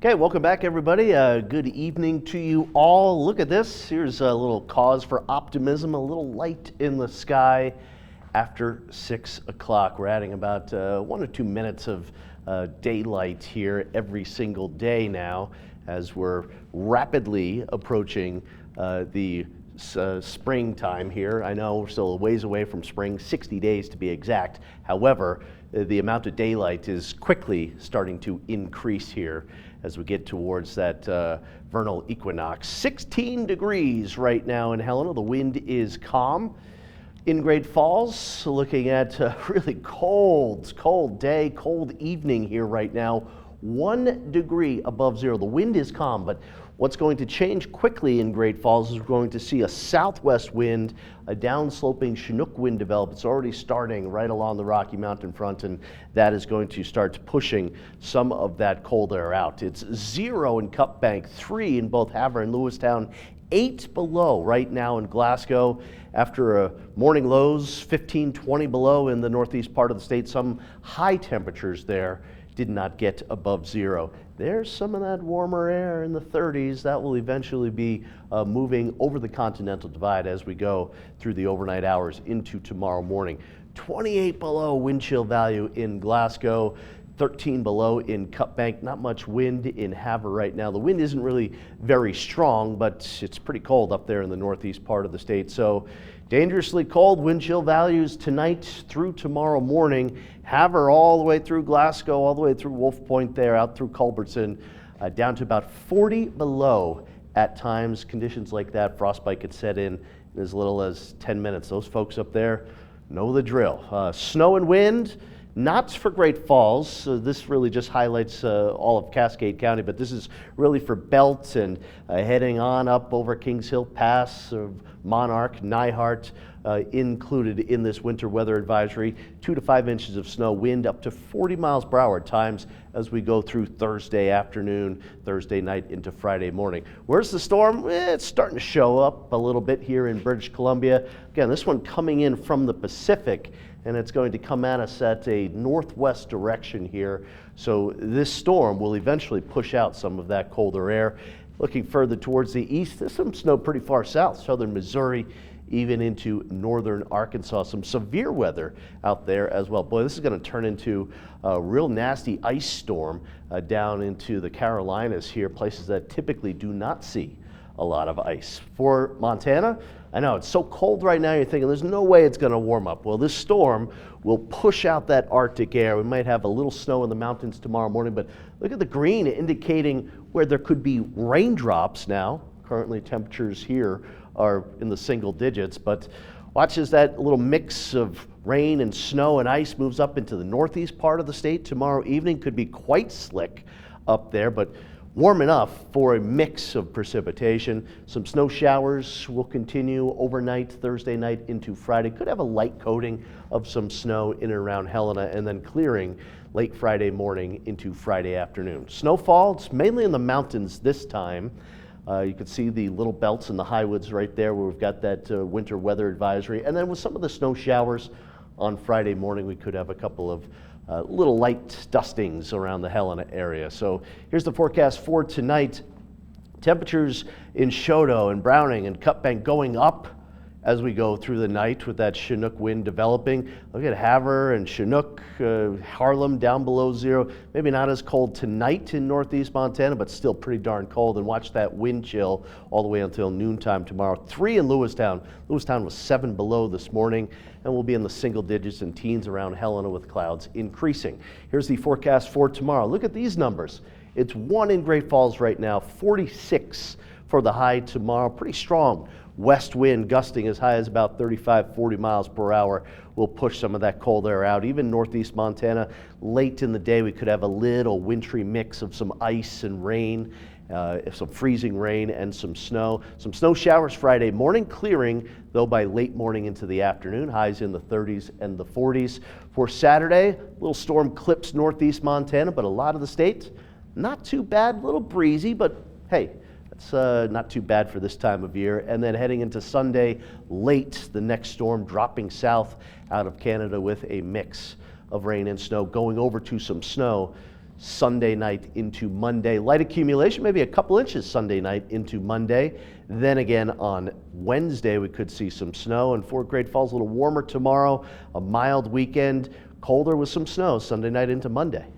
Okay, welcome back, everybody. Good evening to you all. Look at this. Here's a little cause for optimism, a little light in the sky after 6 o'clock. We're adding about 1 or 2 minutes of daylight here every single day now as we're rapidly approaching the springtime here. I know we're still a ways away from spring, 60 days to be exact. However, the amount of daylight is quickly starting to increase here as we get towards that vernal equinox. 16 degrees right now in Helena. The wind is calm. In Great Falls, looking at a really cold day, cold evening here right now. 1 degree above zero. The wind is calm, but what's going to change quickly in Great Falls is we're going to see a southwest wind, a downsloping Chinook wind develop. It's already starting right along the Rocky Mountain front, and that is going to start pushing some of that cold air out. It's 0 in Cup Bank, 3 in both Havre and Lewistown, 8 below right now in Glasgow. After morning lows, 15, 20 below in the northeast part of the state. Some high temperatures there did not get above zero. There's some of that warmer air in the 30s that will eventually be moving over the Continental Divide as we go through the overnight hours into tomorrow morning. 28 below wind chill value in Glasgow, 13 below in Cup Bank. Not much wind in Havre right now. The wind isn't really very strong, but it's pretty cold up there in the northeast part of the state. So dangerously cold wind chill values tonight through tomorrow morning. Havre all the way through Glasgow, all the way through Wolf Point there, out through Culbertson, down to about 40 below at times. Conditions like that, frostbite could set in as little as 10 minutes. Those folks up there know the drill. Snow and wind, not for Great Falls. This really just highlights all of Cascade County, but this is really for Belt and heading on up over Kings Hill Pass, Monarch, Nyhart, included in this winter weather advisory. 2 to 5 inches of snow, wind up to 40 miles per hour at times as we go through Thursday afternoon, Thursday night into Friday morning. Where's the storm? It's starting to show up a little bit here in British Columbia. Again, this one coming in from the Pacific, and it's going to come at us at a northwest direction here. So this storm will eventually push out some of that colder air. Looking further towards the east, there's some snow pretty far south, southern Missouri, even into northern Arkansas. Some severe weather out there as well. Boy, this is going to turn into a real nasty ice storm down into the Carolinas here, places that typically do not see a lot of ice. For Montana, I know it's so cold right now, you're thinking there's no way it's going to warm up. Well, this storm will push out that Arctic air. We might have a little snow in the mountains tomorrow morning, but look at the green indicating where there could be raindrops now. Currently, temperatures here are in the single digits, but watch as that little mix of rain and snow and ice moves up into the northeast part of the state. Tomorrow evening could be quite slick up there, but warm enough for a mix of precipitation. Some snow showers will continue overnight, Thursday night into Friday. Could have a light coating of some snow in and around Helena, and then clearing late Friday morning into Friday afternoon. Snowfall, it's mainly in the mountains this time. You can see the little belts in the highwoods right there where we've got that winter weather advisory. And then with some of the snow showers on Friday morning, we could have a couple of little light dustings around the Helena area. So here's the forecast for tonight. Temperatures in Choteau and Browning and Cup Bank going up as we go through the night with that Chinook wind developing. Look at Havre and Chinook, Harlem down below zero. Maybe not as cold tonight in northeast Montana, but still pretty darn cold. And watch that wind chill all the way until noontime tomorrow. 3 in Lewistown. Lewistown was 7 below this morning, and we'll be in the single digits and teens around Helena with clouds increasing. Here's the forecast for tomorrow. Look at these numbers. It's 1 in Great Falls right now, 46 for the high tomorrow. Pretty strong west wind gusting as high as about 35, 40 miles per hour will push some of that cold air out. Even northeast Montana, late in the day, we could have a little wintry mix of some ice and rain, some freezing rain and some snow. Some snow showers Friday morning, clearing though by late morning into the afternoon, highs in the 30s and the 40s. For Saturday, a little storm clips northeast Montana, but a lot of the state, not too bad, a little breezy, but hey, it's not too bad for this time of year. And then heading into Sunday, late, the next storm dropping south out of Canada with a mix of rain and snow, going over to some snow Sunday night into Monday. Light accumulation, maybe a couple inches Sunday night into Monday. Then again on Wednesday, we could see some snow, and Fort Great Falls a little warmer tomorrow, a mild weekend, colder with some snow Sunday night into Monday.